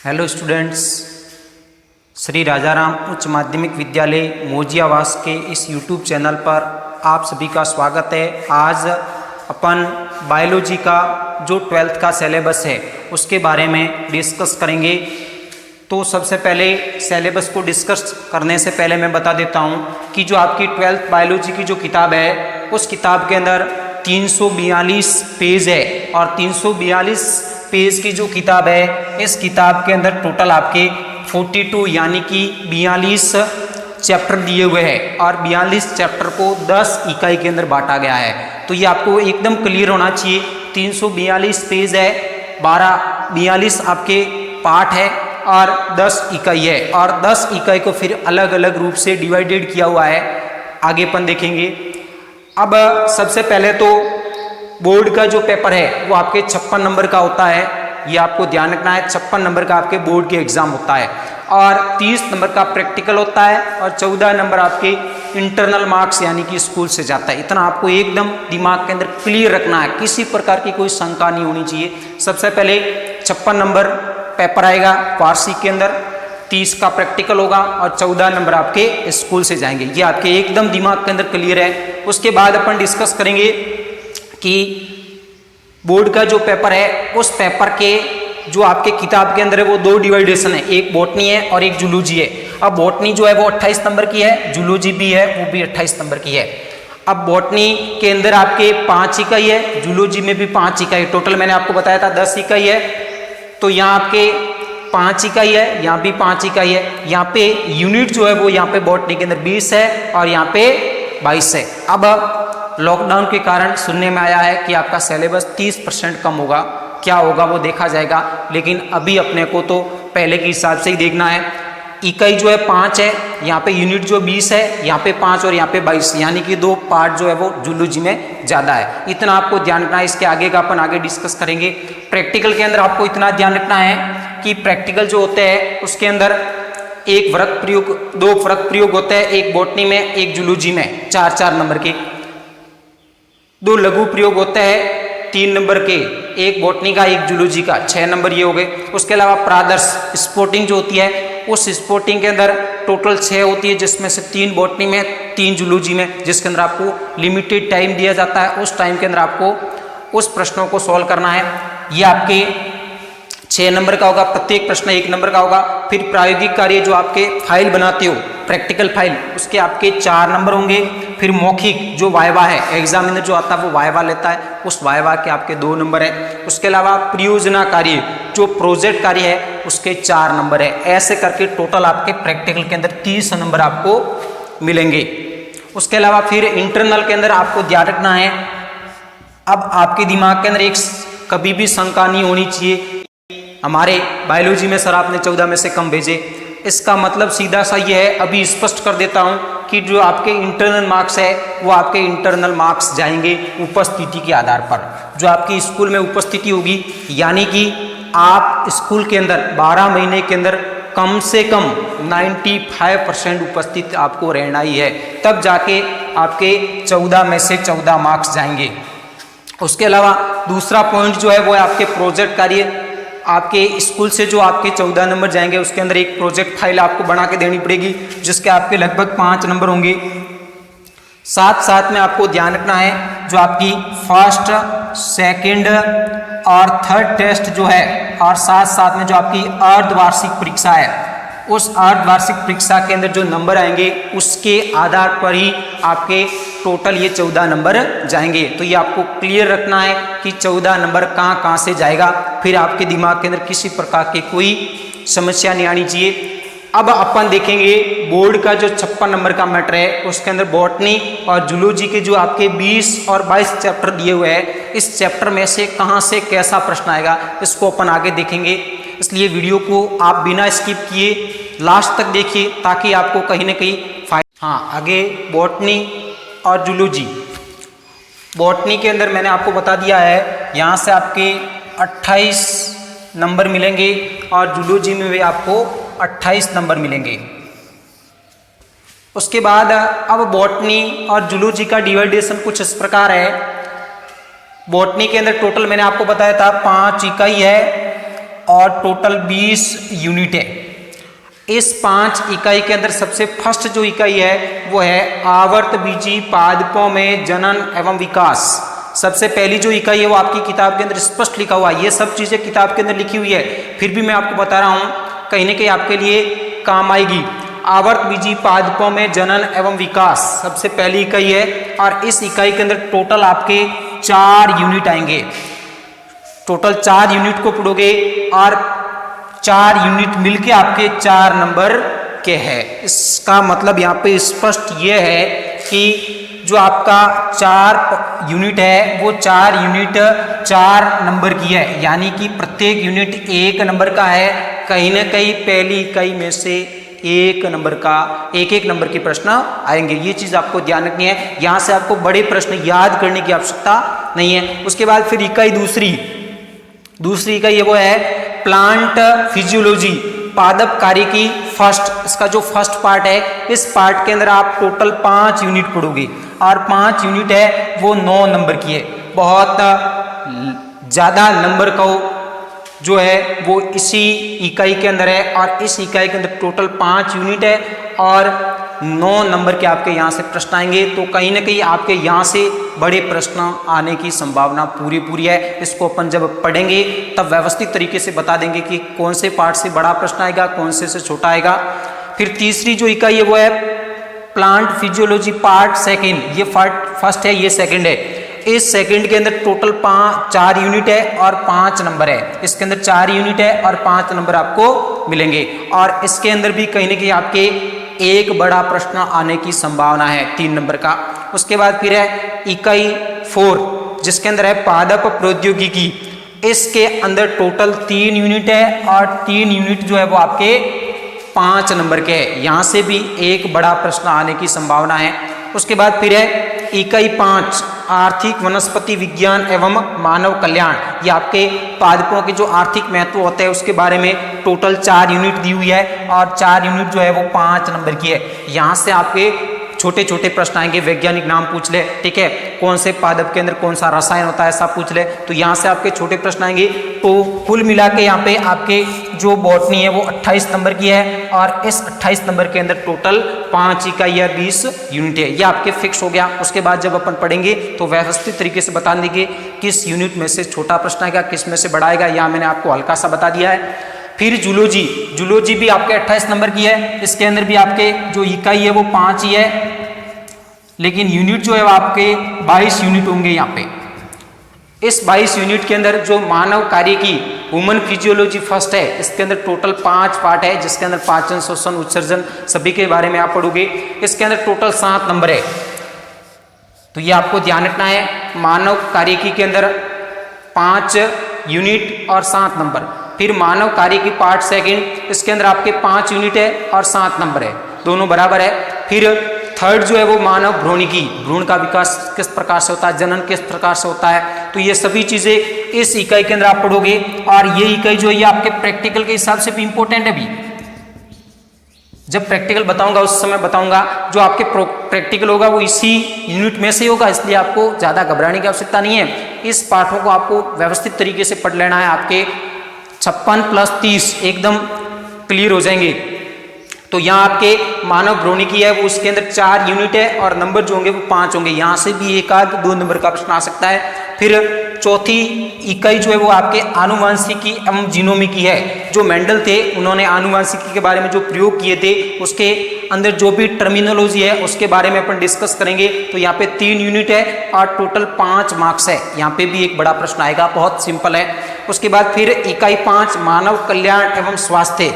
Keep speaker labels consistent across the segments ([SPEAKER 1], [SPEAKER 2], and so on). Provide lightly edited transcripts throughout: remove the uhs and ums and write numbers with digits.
[SPEAKER 1] Hello students, Shri Rajaram उच्च माध्यमिक विद्यालय मोजियावास के इस यूट्यूब चैनल पर आप सभी का स्वागत है। आज अपन बायोलॉजी का जो 12th का सिलेबस है उसके बारे में डिस्कस करेंगे। तो सबसे पहले सिलेबस को डिस्कस करने से पहले मैं बता देता हूँ कि जो आपकी 12th बायोलॉजी की जो किताब है उस किताब के अंदर 342 पेज है और 342 पेज की जो किताब है इस किताब के अंदर टोटल आपके 42 यानी कि 42 चैप्टर दिए हुए हैं और 42 चैप्टर को 10 इकाई के अंदर बांटा गया है। तो ये आपको एकदम क्लियर होना चाहिए। 342 पेज है, 42 आपके पार्ट है और 10 इकाई है और 10 इकाई को फिर अलग अलग रूप से डिवाइडेड किया हुआ है। आगे अपन देखेंगे। अब सबसे पहले तो बोर्ड का जो पेपर है वो आपके 56 नंबर का होता है, ये आपको ध्यान रखना है। 56 नंबर का आपके बोर्ड के एग्जाम होता है और 30 नंबर का प्रैक्टिकल होता है और 14 नंबर आपके इंटरनल मार्क्स यानी कि स्कूल से जाता है। इतना आपको एकदम दिमाग के अंदर क्लियर रखना है, किसी प्रकार की कोई शंका नहीं होनी चाहिए। सबसे पहले 56 नंबर पेपर आएगा वार्षिक के अंदर, 30 का प्रैक्टिकल होगा और 14 नंबर आपके स्कूल से जाएंगे। ये आपके एकदम दिमाग के अंदर क्लियर है। उसके बाद अपन डिस्कस करेंगे कि बोर्ड का जो पेपर है उस पेपर के जो आपके किताब के अंदर है वो दो डिवाइडेशन है, एक बॉटनी है और एक जूलॉजी है। अब बॉटनी जो है वो 28 नंबर की है, जूलॉजी भी है वो भी 28 नंबर की है। अब बॉटनी के अंदर आपके 5 इकाई है, जूलॉजी में भी 5 इकाई, टोटल मैंने आपको बताया था 10 इकाई है। तो यहाँ आपके 5 इकाई है, यहाँ भी 5 इकाई है। यहाँ पे यूनिट जो है वो यहाँ पे बॉटनी के अंदर 20 है और यहाँ पे 22 है। अब लॉकडाउन के कारण सुनने में आया है कि आपका सिलेबस 30% कम होगा, क्या होगा वो देखा जाएगा, लेकिन अभी अपने को तो पहले के हिसाब से ही देखना है। इकाई जो है 5 है, यहाँ पे यूनिट जो 20 है, यहाँ पे 5 और यहाँ पे 22, यानी कि 2 पार्ट जो है वो जूलॉजी में ज़्यादा है। इतना आपको ध्यान रखना है। इसके आगे का अपन आगे डिस्कस करेंगे। प्रैक्टिकल के अंदर आपको इतना ध्यान रखना है कि प्रैक्टिकल जो होते हैं उसके अंदर एक वृत्त प्रयोग, 2 वृत्त प्रयोग होते हैं, एक बॉटनी में एक जूलॉजी में, 4-4 नंबर के। 2 लघु प्रयोग होते हैं 3 नंबर के, एक बॉटनी का एक जूलॉजी का, 6 नंबर ये हो गए। उसके अलावा प्रादर्श स्पोर्टिंग जो होती है उस स्पोर्टिंग के अंदर टोटल 6 होती है, जिसमें से 3 बॉटनी में 3 जूलॉजी में, जिसके अंदर आपको लिमिटेड टाइम दिया जाता है। उस टाइम के अंदर आपको उस प्रश्नों को सॉल्व करना है। ये आपके 6 नंबर का होगा, प्रत्येक प्रश्न 1 नंबर का होगा। फिर प्रायोगिक कार्य जो आपके फाइल बनाते हो, प्रैक्टिकल फाइल, उसके आपके 4 नंबर होंगे। फिर मौखिक जो वाइवा है, एग्जामिनर जो आता है वो वाइवा लेता है, उस वाइवा के आपके 2 नंबर है। उसके अलावा परियोजना कार्य जो प्रोजेक्ट कार्य है उसके 4 नंबर है। ऐसे करके टोटल आपके प्रैक्टिकल के अंदर 30 नंबर आपको मिलेंगे। उसके अलावा फिर इंटरनल के अंदर आपको ध्यान रखना है, अब आपके दिमाग के अंदर एक कभी भी शंका नहीं होनी चाहिए हमारे बायोलॉजी में सर आपने 14 में से कम भेजे। इसका मतलब सीधा सा ये है, अभी स्पष्ट कर देता हूँ कि जो आपके इंटरनल मार्क्स है वो आपके इंटरनल मार्क्स जाएंगे उपस्थिति के आधार पर। जो आपकी स्कूल में उपस्थिति होगी, यानी कि आप स्कूल के अंदर 12 महीने के अंदर कम से कम 95% उपस्थित आपको रहना ही है, तब जाके आपके 14 में से 14 मार्क्स जाएंगे। उसके अलावा दूसरा पॉइंट जो है वो है आपके प्रोजेक्ट कार्य। आपके स्कूल से जो आपके 14 नंबर जाएंगे उसके अंदर एक प्रोजेक्ट फाइल आपको बना के देनी पड़ेगी, जिसके आपके लगभग 5 नंबर होंगे। साथ साथ में आपको ध्यान रखना है जो आपकी फर्स्ट, सेकंड और थर्ड टेस्ट जो है, और साथ साथ में जो आपकी अर्धवार्षिक परीक्षा है उस अर्धवार्षिक परीक्षा के अंदर जो नंबर आएंगे उसके आधार पर ही आपके टोटल ये 14 नंबर जाएंगे। तो ये आपको क्लियर रखना है कि 14 नंबर कहाँ कहाँ से जाएगा, फिर आपके दिमाग के अंदर किसी प्रकार की कोई समस्या नहीं आनी चाहिए। अब अपन देखेंगे बोर्ड का जो 56 नंबर का मैटर है उसके अंदर बॉटनी और जूलॉजी के जो आपके 20 और 22 चैप्टर दिए हुए हैं, इस चैप्टर में से कहाँ से कैसा प्रश्न आएगा इसको अपन आगे देखेंगे। इसलिए वीडियो को आप बिना स्किप किए लास्ट तक देखिए ताकि आपको कहीं ना कहीं फायदा। हाँ, आगे बॉटनी और जूलॉजी। बॉटनी के अंदर मैंने आपको बता दिया है, यहाँ से आपके 28 नंबर मिलेंगे और जूलॉजी में भी आपको 28 नंबर मिलेंगे। उसके बाद अब बॉटनी और जूलॉजी का डिवाइडेशन कुछ इस प्रकार है। बॉटनी के अंदर टोटल मैंने आपको बताया था 5 इकाई है और टोटल 20 यूनिट है। इस 5 इकाई के अंदर सबसे फर्स्ट जो इकाई है वो है आवर्त बीजी पादपों में जनन एवं विकास। सबसे पहली जो इकाई है वो आपकी किताब के अंदर स्पष्ट लिखा हुआ है। ये सब चीजें किताब के अंदर लिखी हुई है, फिर भी मैं आपको बता रहा हूं, कहीं ना कहीं आपके लिए काम आएगी। आवर्त बीजी पादपों में जनन एवं विकास सबसे पहली इकाई है, और इस इकाई के अंदर टोटल आपके 4 यूनिट आएंगे। टोटल 4 यूनिट को पढ़ोगे और 4 यूनिट मिलके आपके 4 नंबर के हैं। इसका मतलब यहाँ पे स्पष्ट ये है कि जो आपका 4 यूनिट है वो 4 यूनिट 4 नंबर की है, यानी कि प्रत्येक यूनिट 1 नंबर का है। कहीं ना कहीं पहली इकाई में से 1 नंबर का एक नंबर के प्रश्न आएंगे। ये चीज आपको ध्यान रखनी है। यहाँ से आपको बड़े प्रश्न याद करने की आवश्यकता नहीं है। उसके बाद फिर इकाई दूसरी इकाई वो है प्लांट फिजियोलॉजी, पादप कार्य की फर्स्ट। इसका जो फर्स्ट पार्ट है, इस पार्ट के अंदर आप टोटल 5 यूनिट पढ़ोगे, और 5 यूनिट है वो 9 नंबर की है। बहुत ज्यादा नंबर का जो है वो इसी इकाई के अंदर है, और इस इकाई के अंदर टोटल 5 यूनिट है और 9 नंबर के आपके यहाँ से प्रश्न आएंगे। तो कहीं ना कहीं आपके यहाँ से बड़े प्रश्न आने की संभावना पूरी है। इसको अपन जब पढ़ेंगे तब व्यवस्थित तरीके से बता देंगे कि कौन से पार्ट से बड़ा प्रश्न आएगा, कौन से छोटा आएगा। फिर तीसरी जो इकाई है वो है प्लांट फिजियोलॉजी पार्ट सेकेंड। ये फर्स्ट है, ये सेकेंड है। इस सेकंड के अंदर टोटल 4 यूनिट है और 5 नंबर है। इसके अंदर 4 यूनिट है और 5 नंबर आपको मिलेंगे, और इसके अंदर भी कहीं ना कहीं आपके एक बड़ा प्रश्न आने की संभावना है 3 नंबर का। उसके बाद फिर है इकाई 4, जिसके अंदर है पादप प्रौद्योगिकी। इसके अंदर टोटल 3 यूनिट है, और 3 यूनिट जो है वो आपके 5 नंबर के है। यहाँ से भी एक बड़ा प्रश्न आने की संभावना है। उसके बाद फिर है इकाई 5 आर्थिक वनस्पति विज्ञान एवं मानव कल्याण। ये आपके पादपों के जो आर्थिक महत्व होते हैं उसके बारे में टोटल 4 यूनिट दी हुई है, और 4 यूनिट जो है वो 5 नंबर की है। यहाँ से आपके छोटे छोटे प्रश्न आएंगे, वैज्ञानिक नाम पूछ ले, ठीक है, कौन से पादप के अंदर कौन सा रसायन होता है सब पूछ ले, तो यहाँ से आपके छोटे प्रश्न आएंगे। तो कुल मिला के यहाँ पे आपके जो बॉटनी है वो 28 नंबर की है, और इस 28 नंबर के अंदर टोटल 5 इकाई या 20 यूनिट है। ये आपके फिक्स हो गया। उसके बाद जब अपन पढ़ेंगे तो व्यवस्थित तरीके से बता देंगे किस यूनिट में से छोटा प्रश्न आएगा, किस में से बड़ा आएगा। यहाँ मैंने आपको हल्का सा बता दिया है। फिर जूलॉजी भी आपके 28 नंबर की है। इसके अंदर भी आपके जो इकाई है वो 5 ही है, लेकिन यूनिट जो है वो आपके 22 यूनिट होंगे यहाँ पे। इस 22 यूनिट के अंदर जो मानव कार्य की ह्यूमन फिजियोलॉजी फर्स्ट है, इसके अंदर टोटल 5 पार्ट है, जिसके अंदर पाचन, श्वसन, उत्सर्जन सभी के बारे में आप पढ़ोगे। इसके अंदर टोटल 7 नंबर है, तो ये आपको ध्यान रखना है। मानव कार्यकी के अंदर 5 यूनिट और 7 नंबर। फिर मानव कार्य की पार्ट सेकंड, इसके अंदर आपके 5 यूनिट है और 7 नंबर है, दोनों बराबर है। फिर थर्ड जो है वो मानव भ्रूणिकी, भ्रूण का विकास किस प्रकार से होता है, जनन किस प्रकार से होता है, तो ये सभी चीजें इस इकाई के अंदर आप पढ़ोगे। और ये इकाई जो है ये आपके प्रैक्टिकल के हिसाब से भी इंपॉर्टेंट है। भी जब प्रैक्टिकल बताऊंगा उस समय बताऊंगा, जो आपके प्रैक्टिकल होगा वो इसी यूनिट में से होगा, इसलिए आपको ज्यादा घबराने की आवश्यकता नहीं है। इस पाठों को आपको व्यवस्थित तरीके से पढ़ लेना है। आपके 56 + 30 एकदम क्लियर हो जाएंगे। तो यहाँ आपके मानव भ्रूणिकी है वो उसके अंदर 4 यूनिट है और नंबर जो होंगे वो 5 होंगे। यहाँ से भी 1-2 नंबर का प्रश्न आ सकता है। फिर चौथी इकाई जो है वो आपके आनुवंशिकी एवं जीनोमिकी है। जो मेंडल थे उन्होंने आनुवंशिकी के बारे में जो प्रयोग किए थे उसके अंदर जो भी टर्मिनोलॉजी है उसके बारे में अपन डिस्कस करेंगे। तो यहाँ पे 3 यूनिट है और टोटल 5 मार्क्स है। यहाँ पे भी एक बड़ा प्रश्न आएगा, बहुत सिंपल है। उसके बाद फिर इकाई 5 मानव कल्याण एवं स्वास्थ्य,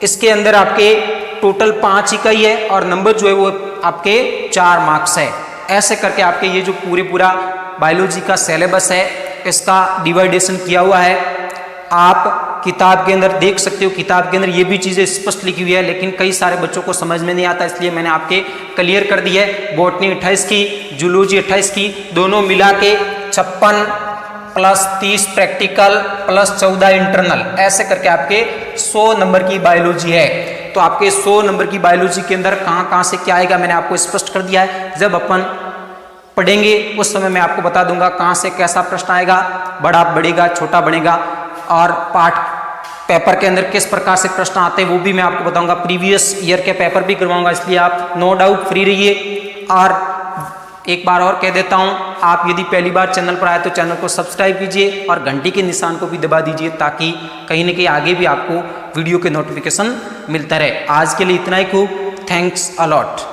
[SPEAKER 1] इसके अंदर आपके टोटल 5 इकाई है और नंबर जो है वो आपके 4 मार्क्स है। ऐसे करके आपके ये जो पूरा बायोलॉजी का सिलेबस है इसका डिवाइडेशन किया हुआ है। आप किताब के अंदर देख सकते हो, किताब के अंदर ये भी चीज़ें स्पष्ट लिखी हुई है, लेकिन कई सारे बच्चों को समझ में नहीं आता, इसलिए मैंने आपके क्लियर कर दी है। बॉटनी 28 की, जूलॉजी 28 की, दोनों मिला के 56 + 30 प्रैक्टिकल + 14 इंटरनल, ऐसे करके आपके 100 नंबर की बायोलॉजी है। तो आपके 100 नंबर की बायोलॉजी के अंदर कहाँ से क्या आएगा मैंने आपको स्पष्ट कर दिया है। जब अपन पढ़ेंगे उस समय मैं आपको बता दूंगा कहाँ से कैसा प्रश्न आएगा, बड़ा बढ़ेगा छोटा बनेगा, और पाठ पेपर के अंदर किस प्रकार से प्रश्न आते हैं वो भी मैं आपको बताऊंगा। प्रीवियस ईयर के पेपर भी करवाऊंगा, इसलिए आप नो डाउट फ्री रहिए। और एक बार और कह देता हूं, आप यदि पहली बार चैनल पर आए तो चैनल को सब्सक्राइब कीजिए और घंटी के निशान को भी दबा दीजिए, ताकि कहीं ना कहीं आगे भी आपको वीडियो के नोटिफिकेशन मिलता रहे। आज के लिए इतना ही खूब, थैंक्स अलॉट।